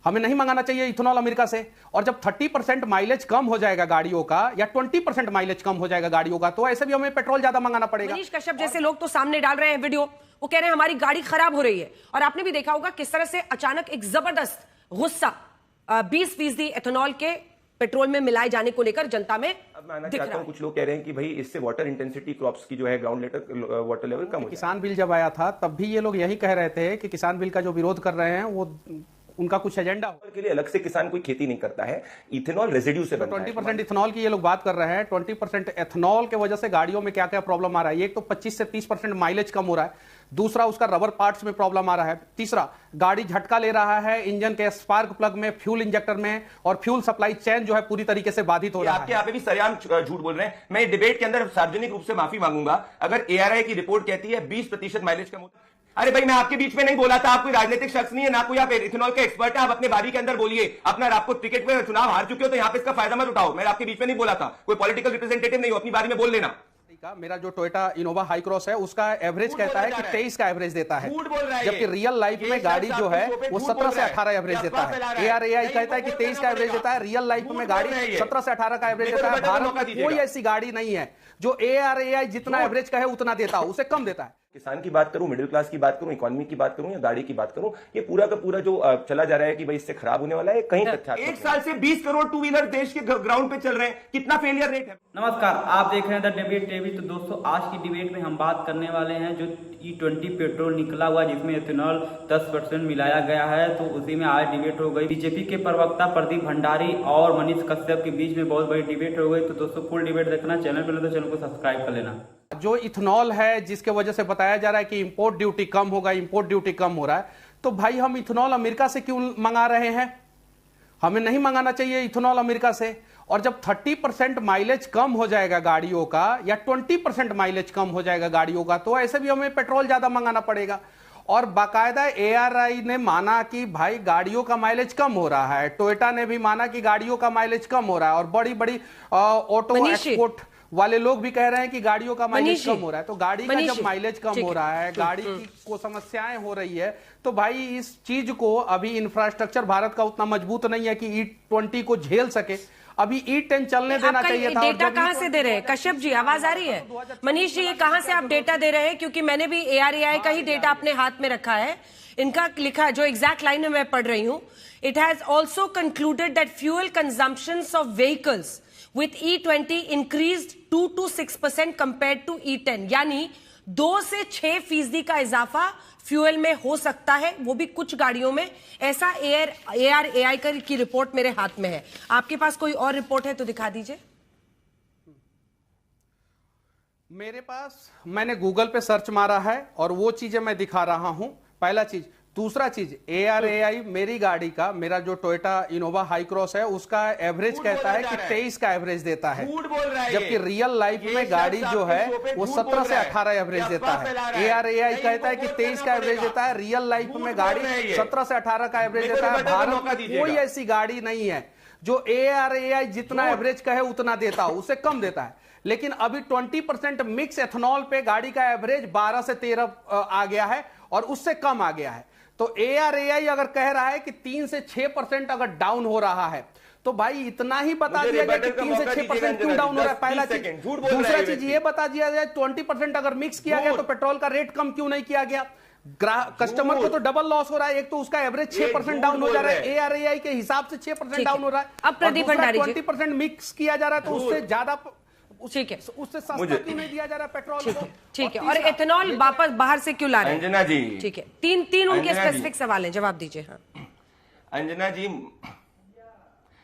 हमें नहीं मंगाना चाहिए इथेनॉल अमेरिका से। और जब 30% माइलेज कम हो जाएगा गाड़ियों का या 20% माइलेज कम हो जाएगा गाड़ियों का, तो ऐसे भी हमें पेट्रोल ज्यादा मंगाना पड़ेगा। मनीष कश्यप जैसे लोग तो सामने डाल रहे हैं वीडियो, वो कह रहे हैं हमारी गाड़ी खराब हो रही है। और आपने भी देखा होगा किस तरह से अचानक एक जबरदस्त गुस्सा 20% एथेनॉल के पेट्रोल में मिलाए जाने को लेकर जनता में दिख रहा है। कुछ लोग कह रहे हैं कि भाई इससे वाटर इंटेंसिटी क्रॉप्स की जो है ग्राउंड वाटर लेवल कम हो। किसान बिल जब आया था तब भी ये लोग यही कह रहे थे कि किसान बिल का जो विरोध कर रहे हैं वो उनका कुछ एजेंडा के लिए अलग से किसान कोई खेती नहीं करता है, इथेनॉल रेजिड्यू से बनता है। 20% इथेनॉल की ये लोग बात कर रहे हैं। 20% एथेनॉल के वजह से गाड़ियों में क्या क्या प्रॉब्लम आ रहा है। एक तो 25 से 30% माइलेज कम हो रहा है, दूसरा उसका रबर पार्ट्स में प्रॉब्लम आ रहा है, तीसरा गाड़ी झटका ले रहा है इंजन के स्पार्क प्लग में, फ्यूल इंजेक्टर में, और फ्यूल सप्लाई चेन जो है पूरी तरीके से बाधित हो रहा है। आपके यहाँ पे भी सरेआम झूठ बोल रहे हैं। मैं डिबेट के अंदर सार्वजनिक रूप से माफी मांगूंगा अगर ARAI की रिपोर्ट कहती है 20% माइलेज कम होता है। अरे भाई मैं आपके बीच में नहीं बोला था, आप कोई राजनीतिक शख्स नहीं है, ना कोई आप इथेनॉल के एक्सपर्ट है। आप अपने बारी के अंदर बोलिए अपना, आपको टिकट पे चुनाव हार चुके हो तो यहाँ पे इसका फायदा मत उठाओ। मैं आपके बीच में नहीं बोला था, कोई पॉलिटिकल रिप्रेजेंटेटिव नहीं हो, अपनी बारी में बोल लेना। मेरा जो टोयोटा इनोवा हाई क्रॉस है उसका एवरेज कहता है कि 23 का एवरेज देता है, जबकि रियल लाइफ में गाड़ी जो है वो 17 से 18 एवरेज देता है। ARAI कहता है कि 23 का एवरेज देता है, रियल लाइफ में गाड़ी 17 से 18 का एवरेज देता है। भारत में कोई ऐसी गाड़ी नहीं है जो ARAI जितना एवरेज कहे उतना देता हो, उसे कम देता है। किसान की बात करूं, मिडिल क्लास की बात करूं, इकोनॉमी की बात करूं या गाड़ी की बात करूं, ये पूरा का पूरा जो चला जा रहा है कि भाई इससे खराब होने वाला है, कहीं तथ्यात्मक। एक साल से 20 करोड़ टू व्हीलर देश के ग्राउंड पे चल रहे हैं, कितना फेलियर रेट है। नमस्कार, आप देख रहे हैं द डिबेट टीवी। तो दोस्तों आज की डिबेट में हम बात करने वाले हैं जो E20 पेट्रोल निकला हुआ जिसमें इथेनॉल 10% मिलाया गया है, तो उसी में आज डिबेट हो गई। बीजेपी के प्रवक्ता प्रदीप भंडारी और मनीष कश्यप के बीच में बहुत बड़ी डिबेट हो गई। तो दोस्तों फुल डिबेट देखना, चैनल पर तो चैनल को सब्सक्राइब कर लेना। जो इथेनॉल है जिसके वजह से बताया जा रहा है कि इंपोर्ट ड्यूटी कम होगा, इंपोर्ट ड्यूटी कम हो रहा है, तो भाई हम इथेनॉल अमेरिका से क्यों मंगा रहे हैं? हमें नहीं मंगाना चाहिए इथेनॉल अमेरिका से। और जब 30% माइलेज कम हो जाएगा गाड़ियों का या 20% माइलेज कम हो जाएगा गाड़ियों का, तो ऐसे भी हमें पेट्रोल ज्यादा मंगाना पड़ेगा। और बाकायदा ARAI ने माना कि भाई गाड़ियों का माइलेज कम हो रहा है, टोयोटा ने भी माना कि गाड़ियों का माइलेज कम हो रहा है, और बड़ी बड़ी ऑटो एक्सपोर्ट वाले लोग भी कह रहे हैं कि गाड़ियों का माइलेज कम हो रहा है। तो गाड़ी का जब माइलेज कम हो रहा है, गाड़ी को समस्याएं हो रही है, तो भाई इस चीज को अभी इंफ्रास्ट्रक्चर भारत का उतना मजबूत नहीं है कि E20 को झेल सके। अभी E10 चलने देना चाहिए था। डेटा कहां से दे रहे हैं कश्यप जी? आवाज आ रही है? मनीष जी, ये कहां से आप डेटा दे रहे हैं? क्योंकि मैंने भी ARAI का ही डेटा अपने हाथ में रखा है। इनका लिखा जो एग्जैक्ट लाइन है मैं पढ़ रही हूं। It has also concluded that fuel consumptions of vehicles with E20 increased 2 to 6% compared to E10, यानी 2 से 6% का इजाफा फ्यूल में हो सकता है, वो भी कुछ गाड़ियों में। ऐसा ARAI की रिपोर्ट मेरे हाथ में है। आपके पास कोई और रिपोर्ट है तो दिखा दीजिए। मेरे पास, मैंने गूगल पे सर्च मारा है और वो चीजें मैं दिखा रहा हूं, पहला चीज। दूसरा चीज, ARAI मेरी गाड़ी का, मेरा जो टोयोटा इनोवा हाई क्रॉस है उसका एवरेज कहता है कि 23 का एवरेज देता है, जबकि रियल लाइफ में गाड़ी जो है वो 17 से 18 एवरेज देता है। ARAI कहता है कि 23 का एवरेज देता है, रियल लाइफ में गाड़ी 17 से 18 का एवरेज देता है। भारत में कोई ऐसी गाड़ी नहीं है जो ARAI जितना एवरेज कहे उतना देता हो, उससे कम देता है। लेकिन अभी 20% मिक्स एथेनॉल पे गाड़ी का एवरेज 12 से 13 आ गया है और उससे कम आ गया है। तो ARAI अगर कह रहा है कि 3 से 6% अगर डाउन हो रहा है, तो भाई इतना ही बता दिया जाए कि 3 से 6% क्यों डाउन हो रहा है, पहला चीज। दूसरा चीज ये बता दिया जाए 20% अगर मिक्स किया गया तो पेट्रोल का रेट कम क्यों नहीं किया गया? कस्टमर को तो डबल लॉस हो रहा है। एक तो उसका एवरेज 6% डाउन हो जा रहा है, ARAI के हिसाब से 6% डाउन हो रहा है। अब प्रदीप भंडारी 20% मिक्स किया जा रहा है, तो उससे ज्यादा, ठीक है, उससे सस्ता क्यों नहीं दिया जा रहा पेट्रोल को? ठीक है। और एथेनॉल वापस बाहर से क्यों ला रहे हैं? अंजना जी, ठीक है, तीन उनके स्पेसिफिक सवाल हैं, जवाब दीजिए। हाँ अंजना जी,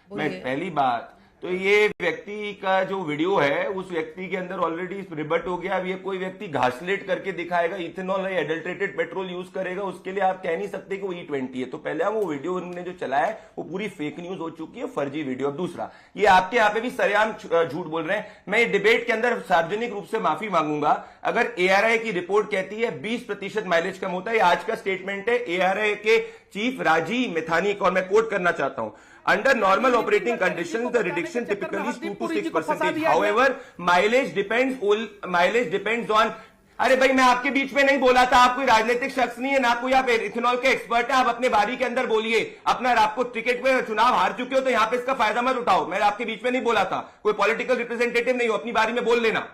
मैं पहली बात तो ये व्यक्ति का जो वीडियो है उस व्यक्ति के अंदर ऑलरेडी रिबट हो गया। अब ये कोई व्यक्ति घासलेट करके दिखाएगा इथेनॉल है, एडल्ट्रेटेड पेट्रोल यूज करेगा, उसके लिए आप कह नहीं सकते कि वो E20 है। तो पहले वो वीडियो उन्होंने जो चलाया है वो पूरी फेक न्यूज हो चुकी है, फर्जी वीडियो। अब दूसरा, ये आपके यहाँ पे भी सरेआम झूठ बोल रहे हैं। मैं डिबेट के अंदर सार्वजनिक रूप से माफी मांगूंगा अगर ARAI की रिपोर्ट कहती है 20% माइलेज कम होता है। आज का स्टेटमेंट है ARAI के चीफ राजीव मेथानी का, और मैं कोट करना चाहता हूं। Under normal operating conditions, the reduction typically is 2 to 6%. However, mileage depends on अरे भाई मैं आपके बीच में नहीं बोला था, आप कोई राजनीतिक शख्स नहीं है, ना कोई आप इथेनॉल के एक्सपर्ट है। आप अपने बारी के अंदर बोलिए अपना, आपको टिकट पे चुनाव हार चुके हो तो यहाँ पे इसका फायदा मत उठाओ। मैं आपके बीच में नहीं बोला था, कोई पॉलिटिकल रिप्रेजेंटेटिव नहीं हो, अपनी बारी में बोल लेना।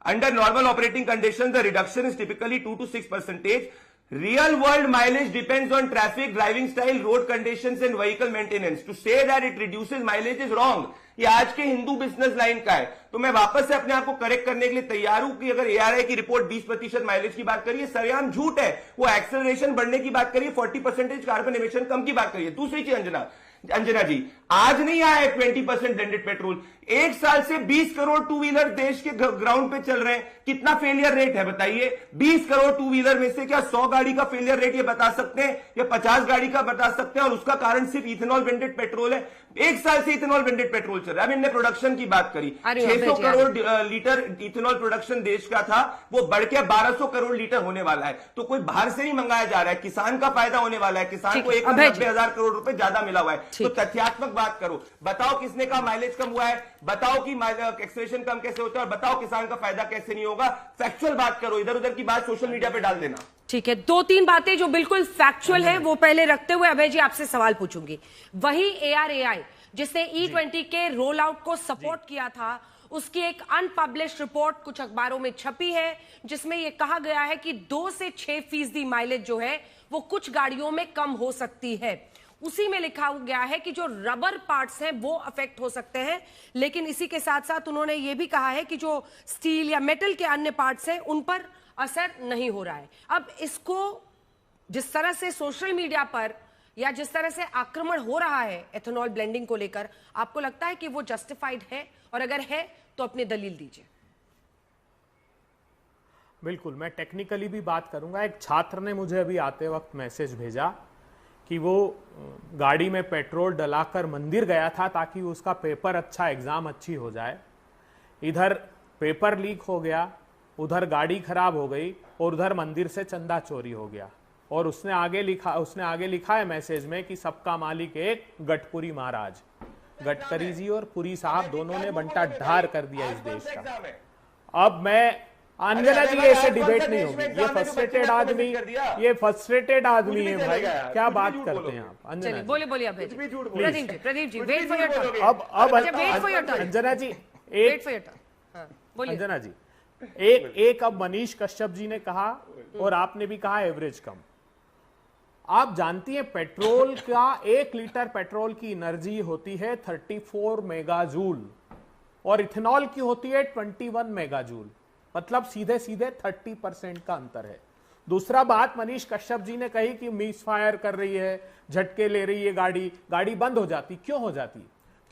Under normal operating conditions, the reduction is typically 2 to 6%. Real world mileage depends on traffic, driving style, road conditions and vehicle maintenance. To say that it reduces mileage is wrong. ये आज के हिंदू बिजनेस लाइन का है। तो मैं वापस से अपने आप को करेक्ट करने के लिए तैयार हूं कि अगर ARAI की रिपोर्ट 20% माइलेज की बात करिए, सरेआम झूठ है। वो एक्सेलरेशन बढ़ने की बात करिए, 40% कार्बन एमिशन कम की बात करिए। दूसरी चीज अंजना जी, आज नहीं आया है 20% ब्लेंडेड पेट्रोल। एक साल से 20 करोड़ टू व्हीलर देश के ग्राउंड पे चल रहे हैं। कितना फेलियर रेट है बताइए? 20 करोड़ टू व्हीलर में से क्या 100 गाड़ी का फेलियर रेट ये बता सकते हैं या 50 गाड़ी का बता सकते हैं? और उसका कारण सिर्फ इथेनॉल ब्लेंडेड पेट्रोल है। एक साल से इथेनॉल ब्लेंडेड पेट्रोल चल रहा है। अब इनने प्रोडक्शन की बात करी, 600 करोड़ लीटर इथेनॉल प्रोडक्शन देश का था, वो बढ़ के 1200 करोड़ लीटर होने वाला है। तो कोई बाहर से नहीं मंगाया जा रहा है, किसान का फायदा होने वाला है। किसान को 1,90,000 करोड़ रुपए ज्यादा मिला हुआ है। तो तथ्यात्मक बात करो, बताओ किसने कहा माइलेज कम हुआ है, बताओ कि एक्सेलरेशन कम कैसे होता है, और बताओ किसान का फायदा कैसे नहीं होगा। फैक्चुअल बात करो, इधर उधर की बात सोशल मीडिया पे डाल देना। ठीक है, 2-3 बातें जो बिल्कुल फैक्चुअल है वो पहले रखते हुए अभय जी आपसे सवाल पूछूंगी। वही ARAI जिसने E20 के रोल आउट को सपोर्ट किया था, उसकी एक अनपब्लिश्ड रिपोर्ट कुछ अखबारों में छपी है जिसमें यह कहा गया है कि 2 से 6% माइलेज जो है वो कुछ गाड़ियों में कम हो सकती है। उसी में लिखा गया है कि जो रबर पार्ट्स हैं वो अफेक्ट हो सकते हैं, लेकिन इसी के साथ साथ उन्होंने ये भी कहा है कि जो स्टील या मेटल के अन्य पार्ट्स हैं उन पर असर नहीं हो रहा है। अब इसको जिस तरह से सोशल मीडिया पर या जिस तरह से आक्रमण हो रहा है एथेनॉल ब्लेंडिंग को लेकर, आपको लगता है कि वो जस्टिफाइड है? और अगर है तो अपनी दलील दीजिए। बिल्कुल, मैं टेक्निकली भी बात करूंगा। एक छात्र ने मुझे अभी आते वक्त मैसेज भेजा कि वो गाड़ी में पेट्रोल डलाकर मंदिर गया था ताकि उसका पेपर अच्छा, एग्जाम अच्छी हो जाए। इधर पेपर लीक हो गया, उधर गाड़ी खराब हो गई और उधर मंदिर से चंदा चोरी हो गया। और उसने आगे लिखा है मैसेज में कि सबका मालिक एक गडकरी महाराज। गडकरी जी और पुरी साहब दोनों ने बंटा ढार कर दिया इस देश का। अब मैं अंजना जी, ऐसे डिबेट नहीं होगी। ये फ्रस्ट्रेटेड आदमी है भाई, क्या बात करते हैं आप? अंजना बोलिए Abhay ji. Pradeep ji wait for your turn. अब wait for your turn Anjana ji, wait for your turn. बोलिए अंजना जी, एक अब मनीष कश्यप जी ने कहा और आपने भी कहा एवरेज कम। आप जानती हैं पेट्रोल का 1 लीटर पेट्रोल की एनर्जी होती है 34 मेगाजूल और इथेनॉल की होती है 21 मेगाजूल। मतलब सीधे 30% का अंतर है। दूसरा बात मनीष कश्यप जी ने कही कि मिस फायर कर रही है, झटके ले रही है गाड़ी बंद हो जाती। क्यों हो जाती?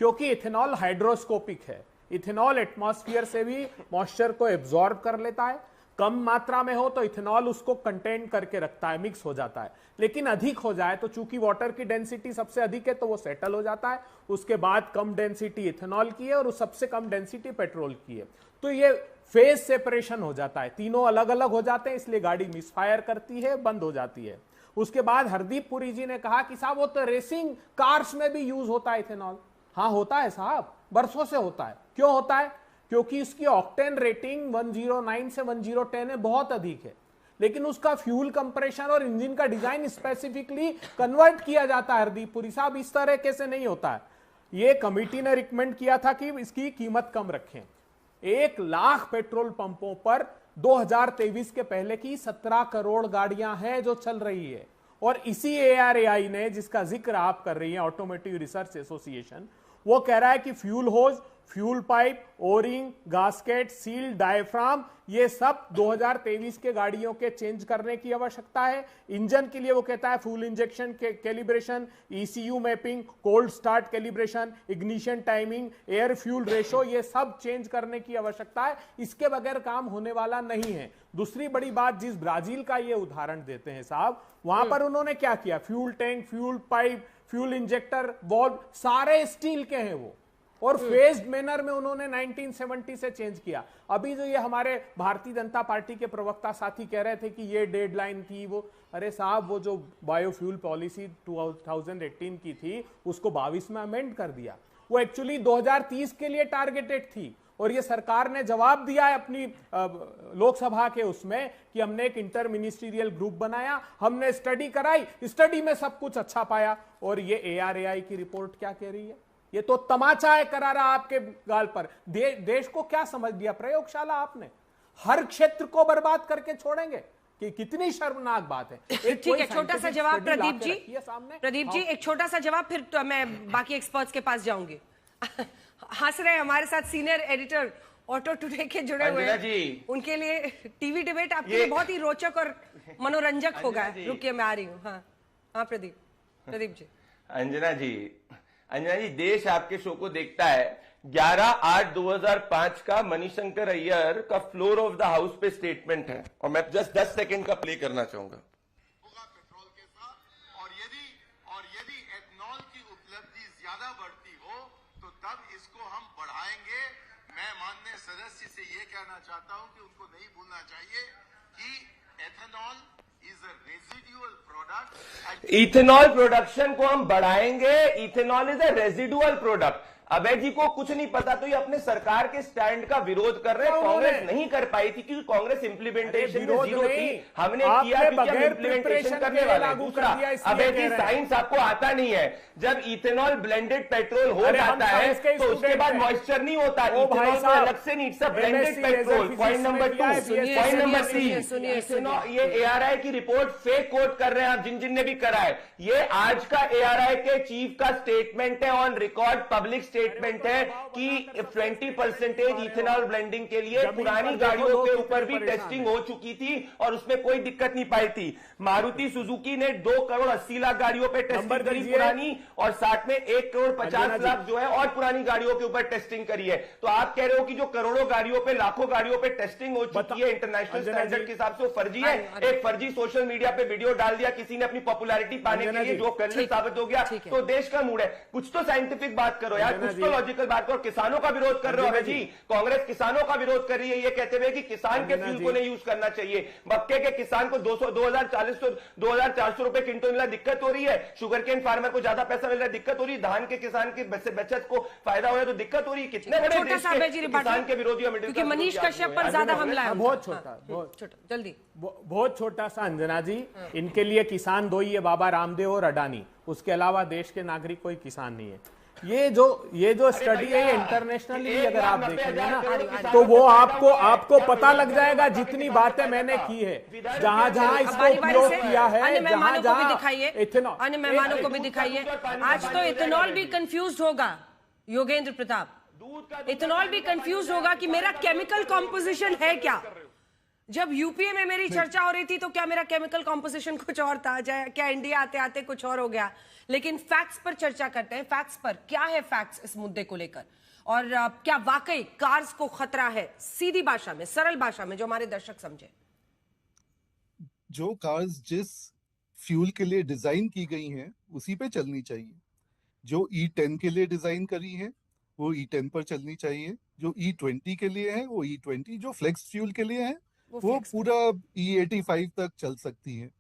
क्योंकि इथेनॉल हाइड्रोस्कोपिक है। इथेनॉल एटमॉस्फेयर से भी मॉइस्चर को एब्जॉर्ब कर लेता है। कम मात्रा में हो तो इथेनॉल उसको कंटेन करके रखता है, मिक्स हो जाता है। लेकिन अधिक हो जाए तो चूंकि वाटर की डेंसिटी सबसे अधिक है तो वो सेटल हो जाता है। उसके बाद कम डेंसिटी इथेनॉल की है और उस सबसे कम डेंसिटी पेट्रोल की है। तो ये फेज सेपरेशन हो जाता है, तीनों अलग अलग हो जाते हैं, इसलिए गाड़ी मिसफायर करती है, बंद हो जाती है। उसके बाद हरदीप पुरी जी ने कहा कि साहब वो तो रेसिंग कार्स में भी यूज होता है इथेनॉल। हाँ होता है साहब, बरसों से होता है। क्यों होता है? क्योंकि इसकी ऑक्टेन रेटिंग 109 से 1010 है, बहुत अधिक है। लेकिन उसका फ्यूल कंप्रेशन और इंजन का डिजाइन स्पेसिफिकली कन्वर्ट किया जाता है। हरदीप पुरी साहब, इस तरह कैसे नहीं होता है। ये कमिटी ने रिकमेंड किया था कि इसकी कीमत कम रखें। 1 लाख पेट्रोल पंपों पर 2023 के पहले की 17 करोड़ गाड़ियां हैं जो चल रही है। और इसी ARAI ने, जिसका जिक्र आप कर रही है, ऑटोमोटिव रिसर्च एसोसिएशन, वो कह रहा है कि fuel hose, fuel pipe, O ring, gasket, seal, diaphragm, ये सब 2023 के गाड़ियों के चेंज करने की आवश्यकता है। इंजन के लिए वो कहता है fuel injection calibration, ECU mapping, cold start calibration, ignition timing, air fuel ratio, ये सब चेंज करने की आवश्यकता है। इसके बगैर काम होने वाला नहीं है। दूसरी बड़ी बात, जिस ब्राजील का ये उदाहरण देते हैं साहब, वहां पर उन्होंने क्या किया? Fuel tank, fuel pipe, fuel injector, valve सारे स्टील के हैं वो, और फेज्ड मैनर में उन्होंने 1970 से चेंज किया। अभी जो ये हमारे भारतीय जनता पार्टी के प्रवक्ता साथी कह रहे थे कि ये डेडलाइन थी, वो अरे साहब, वो जो बायोफ्यूल पॉलिसी 2018 की थी उसको 22 में अमेंड कर दिया। वो एक्चुअली 2030 के लिए टारगेटेड थी, और ये सरकार ने जवाब दिया है अपनी लोकसभा के उसमें कि हमने एक इंटर मिनिस्ट्रियल ग्रुप बनाया, हमने स्टडी कराई, स्टडी में सब कुछ अच्छा पाया। और ये ARAI की रिपोर्ट क्या कह रही है? ये तो तमाचा है करारा आपके गाल पर। देश को क्या समझ लिया? प्रयोगशाला आपने हर क्षेत्र को बर्बाद करके छोड़ेंगे कि कितनी शर्मनाक बात है। ठीक है, छोटा सा जवाब प्रदीप जी। प्रदीप जी, हाँ। एक छोटा सा जवाब, फिर तो मैं बाकी एक्सपर्ट्स के पास जाऊंगी। हंस रहे हमारे साथ सीनियर एडिटर ऑटो टुडे के जुड़े हुए हैं, उनके लिए टीवी डिबेट आपके लिए बहुत ही रोचक और मनोरंजक होगा। रुकिए, मैं आ रही हूँ। हाँ प्रदीप जी। अंजना जी, देश आपके शो को देखता है। 11/8/2005 का मणिशंकर अय्यर का फ्लोर ऑफ द हाउस पे स्टेटमेंट है, और मैं जस्ट 10 सेकंड का प्ले करना चाहूंगा। पेट्रोल के साथ, और यदि एथनॉल की उपलब्धि ज्यादा बढ़ती हो तो तब इसको हम बढ़ाएंगे। मैं माननीय सदस्य से ये कहना चाहता हूं कि उनको नहीं भूलना चाहिए कि ethanol is a residual product. Ethanol production को हम बढ़ाएंगे। Ethanol is a residual product. Abhay ji को कुछ नहीं पता, तो ये अपने सरकार के स्टैंड का विरोध कर रहे हैं। कांग्रेस नहीं कर पाई थी क्योंकि कांग्रेस इंप्लीमेंटेशन में जीरो थी। हमने किया क्योंकि हम इंप्लीमेंटेशन करने वाले हैं। दूसरा, अभय जी साइंस आपको आता नहीं है। जब इथेनॉल ब्लेंडेड पेट्रोल हो जाता है तो उसके बाद मॉइस्चर नहीं होता। इथेनॉल को अलग से नहीं, सब blended petrol. Point number 2, point number 3, ये ARAI की रिपोर्ट फेक कोट कर रहे हैं आप, जिन ने भी करा है। ये आज का ARAI के चीफ का स्टेटमेंट है, ऑन रिकॉर्ड पब्लिक स्टेटमेंट है कि 20% इथेनॉल ब्लेंडिंग के लिए पुरानी गाड़ियों के ऊपर भी टेस्टिंग हो चुकी थी और उसमें कोई दिक्कत नहीं पाई थी। मारुति सुजुकी ने 2,80,00,000 गाड़ियों पे टेस्टिंग करी पुरानी, और साथ में 1,50,00,000 जो है और पुरानी गाड़ियों के ऊपर टेस्टिंग करी है। तो आप कह रहे हो कि जो करोड़ों गाड़ियों पे, लाखों गाड़ियों पे टेस्टिंग हो चुकी है इंटरनेशनल स्टैंडर्ड के हिसाब से, वो फर्जी है। एक फर्जी सोशल मीडिया पे वीडियो डाल दिया किसी ने अपनी पॉपुलैरिटी पाने के लिए, जो करने साबित हो गया। तो देश का मूड है, कुछ तो साइंटिफिक बात करो यार, कुछ तो लॉजिकल बात करो। किसानों का विरोध कर रहे हो जी, कांग्रेस किसानों का विरोध कर रही है ये कहते हुए कि किसान के फ्यूल को नहीं यूज करना चाहिए। मक्के के किसान को 2,400 रुपए क्विंटल मिला, दिक्कत हो रही है। शुगर केन फार्मर को ज्यादा पैसा मिल रहा है, दिक्कत हो रही है। धान के किसान की बचत को फायदा हो रहा है तो दिक्कत हो रही है। कितने बड़े देश के किसान के विरोधियों में, क्योंकि मनीष कश्यप पर ज्यादा हमला है। बहुत छोटा, जल्दी, बहुत छोटा सा अंजना जी। इनके लिए किसान दो ही है, बाबा रामदेव और अडानी। उसके अलावा देश के नागरिक कोई किसान नहीं है। ये जो स्टडी है इंटरनेशनली अगर आप देखेंगे ना, तो वो आपको पता लग जाएगा जितनी बातें मैंने की है, जहां इसको उपयोग किया है, अन्य मेहमानों को भी दिखाइए, इथेनॉल, अन्य मेहमानों को भी दिखाइए। आज तो इथेनॉल भी कंफ्यूज होगा, योगेंद्र प्रताप। इथेनॉल भी कंफ्यूज होगा कि मेरा केमिकल कॉम्पोजिशन है क्या। जब यूपीए में मेरी चर्चा हो रही थी तो क्या मेरा केमिकल कॉम्पोजिशन कुछ और था, क्या इंडिया आते आते कुछ और हो गया। लेकिन फैक्ट्स पर चर्चा करते हैं। फैक्ट्स पर क्या है, फैक्ट्स इस मुद्दे को लेकर, और क्या वाकई कार्स को खतरा है। सीधी भाषा में, सरल भाषा में, जो हमारे दर्शक समझे। जो कार्स जिस फ्यूल के लिए डिजाइन की गई हैं उसी पे चलनी चाहिए। जो E10 के लिए डिजाइन करी है वो E10 पर चलनी चाहिए। जो E20 के लिए है वो E20, जो फ्लेक्स फ्यूल के लिए है वो पूरा E85 तक चल सकती है।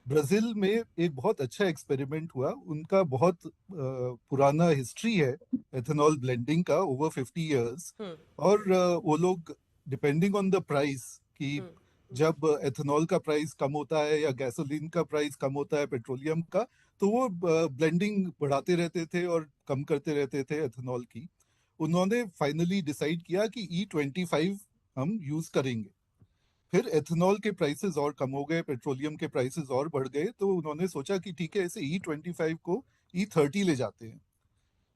ब्राजील में एक बहुत अच्छा एक्सपेरिमेंट हुआ, उनका बहुत पुराना हिस्ट्री है एथेनॉल ब्लेंडिंग का, ओवर 50 इयर्स। और वो लोग डिपेंडिंग ऑन द प्राइस कि जब एथेनॉल का प्राइस कम होता है या गैसोलीन का प्राइस कम होता है, पेट्रोलियम का, तो वो ब्लेंडिंग बढ़ाते रहते थे और कम करते रहते थे एथेनॉल की। उन्होंने फाइनली डिसाइड किया कि E25 हम यूज करेंगे। फिर एथेनॉल के प्राइसेस और कम हो गए, पेट्रोलियम के प्राइसेस और बढ़ गए, तो उन्होंने सोचा कि ठीक है, इसे E25 को E30 ले जाते हैं।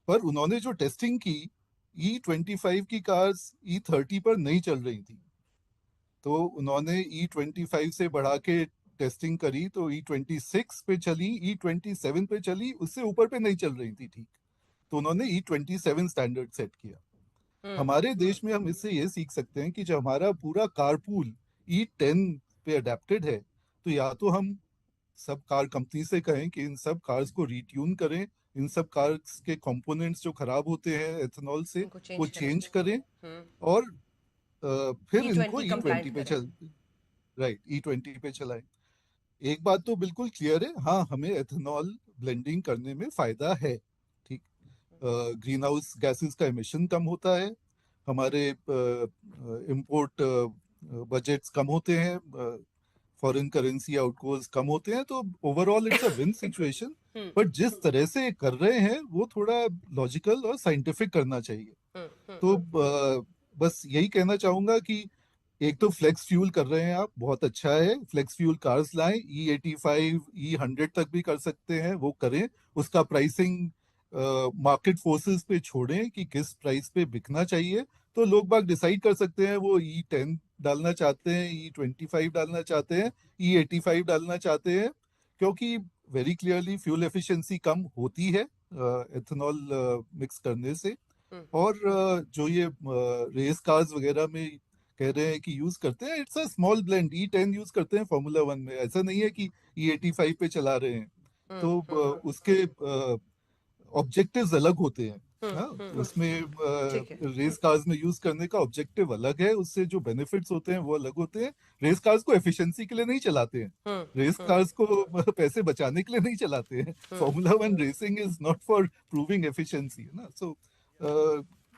पर उन्होंने जो टेस्टिंग की, E25 की कार्स E30 पर नहीं चल रही थी, तो उन्होंने E25 से बढ़ा के टेस्टिंग करी तो E26 पे चली, E27 पे चली, उससे ऊपर पे नहीं चल रही थी ठीक, तो उन्होंने E27 स्टैंडर्ड सेट किया। हमारे देश में हम इससे ये सीख सकते हैं कि जब हमारा पूरा कारपूल E10 पे अडेप्टेड है, तो या तो हम सब कार कंपनी से कहें कि इन सब कार्स को रीट्यून करें, इन सब कार्स के कंपोनेंट्स जो खराब होते हैं एथेनॉल से वो चेंज करें, और फिर इनको E20 पे E20 पे चलाएं। एक बात तो बिल्कुल क्लियर है, हाँ, हमें एथेनॉल ब्लेंडिंग करने में फायदा है, ठीक। ग्रीन हाउस गैसेस का एमिशन कम होता है, हमारे इंपोर्ट बजट्स कम होते हैं, फॉरेन करेंसी आउटगोज कम होते हैं, तो overall it's a win situation. But जिस तरह से कर रहे हैं वो थोड़ा लॉजिकल और साइंटिफिक करना चाहिए। तो बस यही कहना चाहूंगा कि एक तो फ्लेक्स फ्यूल कर रहे हैं आप, बहुत अच्छा है, फ्लेक्स फ्यूल कार्स लाएं, E85 E100 तक भी कर सकते हैं, वो करें। उसका प्राइसिंग मार्केट फोर्सेस पे छोड़ें कि किस प्राइस पे बिकना चाहिए, तो लोग बाग डिसाइड कर सकते हैं वो E10 डालना चाहते हैं, E25 डालना चाहते हैं, E85 डालना चाहते हैं, क्योंकि वेरी क्लियरली फ्यूल एफिशिएंसी कम होती है एथेनॉल मिक्स करने से। और जो ये रेस कार्स वगैरह में कह रहे हैं कि यूज करते हैं, it's a small blend. E10 use करते हैं फॉर्मूला 1 में, ऐसा नहीं है कि E85 पे चला रहे हैं। तो उसके ऑब्जेक्टिव्स अलग होते हैं। हाँ, उसमें ठीक है। रेस कार्स में यूज करने का ऑब्जेक्टिव अलग है, उससे जो बेनिफिट्स होते हैं वो अलग होते हैं। रेस कार्स को एफिशिएंसी के लिए नहीं चलाते हैं, रेस कार्स को पैसे बचाने के लिए नहीं चलाते हैं। Formula 1 racing is not for proving efficiency, है ना। सो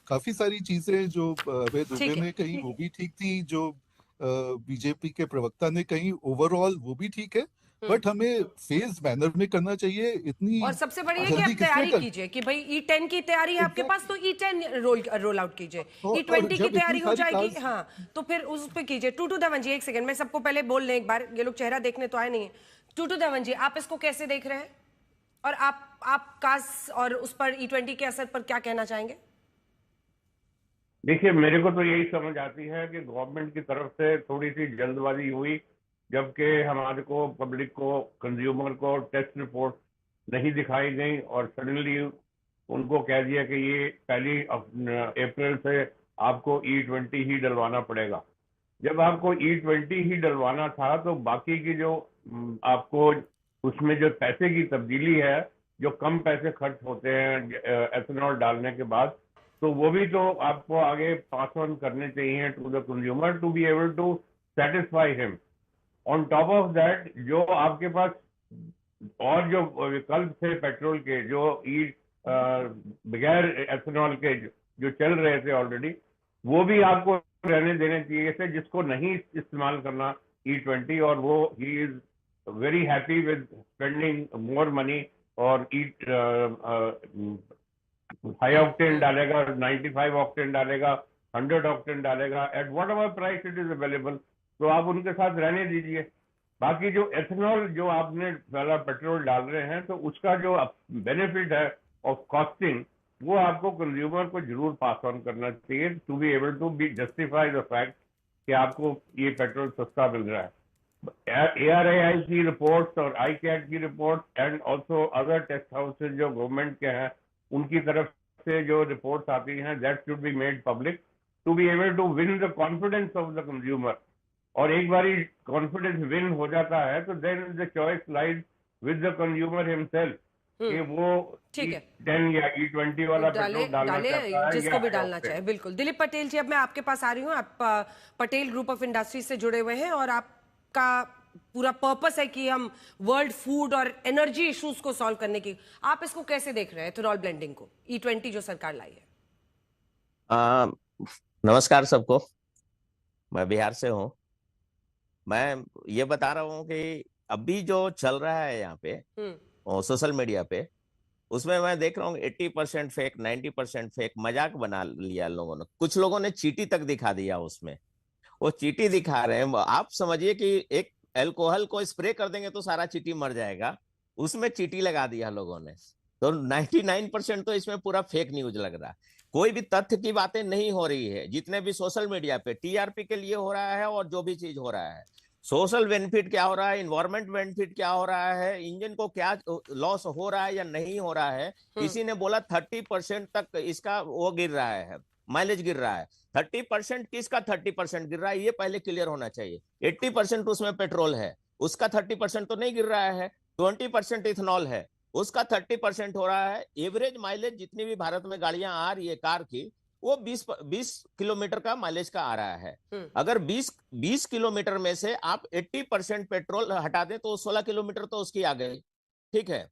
काफी सारी चीजें जो अभय दुबे ठीक है। ने कही वो भी ठीक थी, जो बीजेपी के प्रवक्ता ने कही ओवरऑल वो भी ठीक है, बट हमें फेज मैनर में करना चाहिए। इतनी और सबसे बढ़िया कि जल्दी आप किसने तैयारी कर कीजिए कि भाई E10 की तैयारी है आपके पास, तो E10 रोल आउट कीजिए। और E20 की जब तैयारी इतनी हो सारी जाएगी, कार्स हाँ, तो फिर उस पे कीजिए। टूटू धवन जी, एक सेकंड, मैं सबको पहले बोल लें एक बार, ये लोग चेहरा देखने तो आए नहीं है। टूटू धवन जी, आप इसको कैसे देख रहे हैं, और आप कास और उस पर E20 के असर पर क्या कहना चाहेंगे? देखिए, मेरे को तो यही समझ आती है कि गवर्नमेंट की तरफ से थोड़ी सी जल्दबाजी हुई, जबकि हमारे को, पब्लिक को, कंज्यूमर को टेस्ट रिपोर्ट नहीं दिखाई गई और सडनली उनको कह दिया कि ये पहली अप्रैल से आपको E20 ही डलवाना पड़ेगा। जब आपको E20 ही डलवाना था तो बाकी की जो आपको उसमें जो पैसे की तब्दीली है, जो कम पैसे खर्च होते हैं एथेनॉल डालने के बाद, तो वो भी तो आपको आगे पास ऑन करने चाहिए to the consumer to be able to satisfy him. On top of that, जो आपके पास और जो विकल्प थे पेट्रोल के, जो बगैर एथेनॉल के जो चल रहे थे ऑलरेडी, वो भी आपको रहने देने चाहिए थे, जिसको नहीं इस्तेमाल करना E20, और वो ही is very happy with spending more money और हाई ऑक्टेन डालेगा, 95 ऑक्टेन डालेगा, 100 ऑक्टेन डालेगा, at whatever price it is available, तो आप उनके साथ रहने दीजिए। बाकी जो एथेनॉल जो आपने पहला पेट्रोल डाल रहे हैं, तो उसका जो बेनिफिट है ऑफ कॉस्टिंग, वो आपको कंज्यूमर को जरूर पास ऑन करना चाहिए to be able to be justify the fact कि आपको ये पेट्रोल सस्ता मिल रहा है। ARAI की रिपोर्ट्स और ICAT की report and also other test houses जो गवर्नमेंट के हैं, उनकी तरफ से जो रिपोर्ट्स आती हैं, that should be made public to be able to win the confidence of the consumer. और एक बारी कॉन्फिडेंस विन हो जाता है तो then the choice lies with the consumer himself कि वो ठीक है। E10 या E20 वाला पेट्रोल डालना चाहता है, जिसको या भी डालना ऑक्टेन। चाहे। बिल्कुल। दिलीप पटेल जी, अब मैं आपके पास आ रही हूँ। आप पटेल ग्रुप ऑफ इंडस्ट्रीज से जुड़े हुए हैं, और आपका पूरा पर्पस है कि हम वर्ल्ड फूड और एनर्जी इश्यूज को सॉल्व करने की, आप इसको कैसे देख रहे हैं, एथेनॉल ब्लेंडिंग को, E20 जो सरकार लाई है? नमस्कार सबको, मैं बिहार से हूँ। मैं ये बता रहा हूँ कि अभी जो चल रहा है यहाँ पे सोशल मीडिया पे, उसमें मैं देख रहा हूँ 80% फेक, 90% फेक, मजाक बना लिया लोगों ने। कुछ लोगों ने चीटी तक दिखा दिया उसमें, वो चीटी दिखा रहे हैं। आप समझिए कि एक अल्कोहल को स्प्रे कर देंगे तो सारा चीटी मर जाएगा, उसमें चीटी लगा दिया लोगों ने। तो 99% तो इसमें पूरा फेक न्यूज लग रहा है। कोई भी तथ्य की बातें नहीं हो रही है। जितने भी सोशल मीडिया पे TRP के लिए हो रहा है, और जो भी चीज हो रहा है, सोशल बेनिफिट क्या हो रहा है, इन्वायरमेंट बेनिफिट क्या हो रहा है, इंजन को क्या लॉस हो रहा है या नहीं हो रहा है। किसी ने बोला 30% तक इसका वो गिर रहा है, माइलेज गिर रहा है। 30% किसका 30% गिर रहा है, ये पहले क्लियर होना चाहिए। 80% उसमें पेट्रोल है, उसका 30% तो नहीं गिर रहा है। 20% इथेनॉल है, उसका 30% हो रहा है। एवरेज माइलेज जितनी भी भारत में गाड़ियां आ रही है कार की, वो 20 किलोमीटर का माइलेज का आ रहा है। अगर 20 किलोमीटर में से आप 80% पेट्रोल हटा दें तो 16 किलोमीटर तो उसकी आ गई। ठीक है,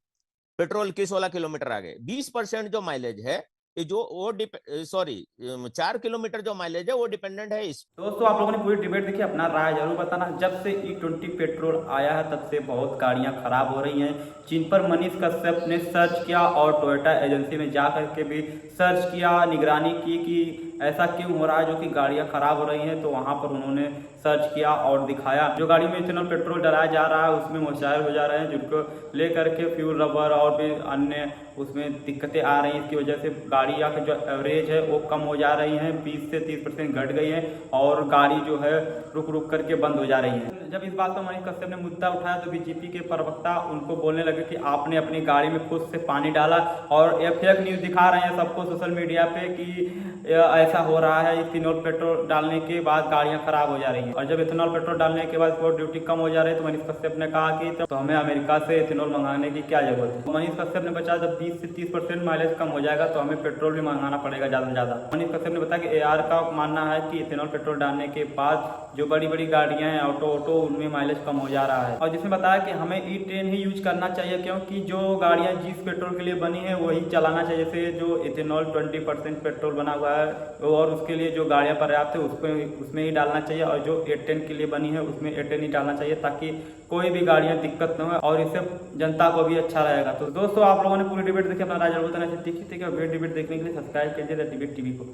पेट्रोल की 16 किलोमीटर आ गए। 20% जो माइलेज है ये जो वो 4 किलोमीटर जो माइलेज है वो डिपेंडेंट है इस। दोस्तों आप लोगों ने पूरी डिबेट देखी, अपना राय जरूर बताना। जब से E20 पेट्रोल आया है तब से बहुत गाड़ियां खराब हो रही हैं, जिन पर मनीष कश्यप ने सर्च किया और टोयोटा एजेंसी में जा करके भी सर्च किया, निगरानी की कि ऐसा क्यों हो रहा है जो कि गाड़ियां खराब हो रही हैं। तो वहां पर उन्होंने सर्च किया और दिखाया जो गाड़ी में इथेनॉल पेट्रोल डलाया जा रहा है उसमें मॉइस्चर हो जा रहे हैं, जिनको लेकर के फ्यूल रबर और भी अन्य उसमें दिक्कतें आ रही हैं। इसकी वजह से गाड़ी का जो एवरेज है वो कम हो जा रही है, 20 से 30% घट गई है और गाड़ी जो है रुक रुक करके बंद हो जा रही है। जब इस बात पर मनीष कश्यप ने मुद्दा उठाया तो बीजेपी के प्रवक्ता उनको बोलने लगे कि आपने अपनी गाड़ी में खुद से पानी डाला और ये फेक न्यूज़ दिखा रहे हैं सबको सोशल मीडिया पे कि ऐसा हो रहा है, इथेनॉल पेट्रोल डालने के बाद गाड़ियां खराब हो जा रही हैं। और जब इथेनॉल पेट्रोल डालने के बाद स्पोर्ट ड्यूटी कम हो जा रही है तो मनीष कश्यप ने कहा कि तो हमें अमेरिका से इथेनॉल मंगाने की क्या जरूरत है। मनीष कश्यप ने बचा जब 20 से 30% माइलेज कम हो जाएगा तो हमें पेट्रोल भी मंगाना पड़ेगा ज़्यादा से ज़्यादा। मनीष कश्यप ने बताया कि AR का मानना है कि इथेनॉल पेट्रोल डालने के बाद जो बड़ी बड़ी गाड़ियां हैं ऑटो उनमें माइलेज कम हो जा रहा है। और जिसमें बताया कि हमें E10 ही यूज करना चाहिए क्योंकि जो गाड़ियां जिस पेट्रोल के लिए बनी है वही चलाना चाहिए। जैसे जो इथेनॉल 20% पेट्रोल बना हुआ है और उसके लिए जो गाड़ियां पर्याप्त है उसमें ही डालना चाहिए और जो E10 के लिए बनी है उसमें E10 ही डालना चाहिए ताकि कोई भी गाड़ियां दिक्कत न हो और इससे जनता को भी अच्छा रहेगा। तो दोस्तों आप लोगों ने पूरी डिबेट देखी, अपना राय जरूर बताना चाहिए। देखिए वीडियो डिबेट देखने के लिए सब्सक्राइब कीजिए द डिबेट टीवी को।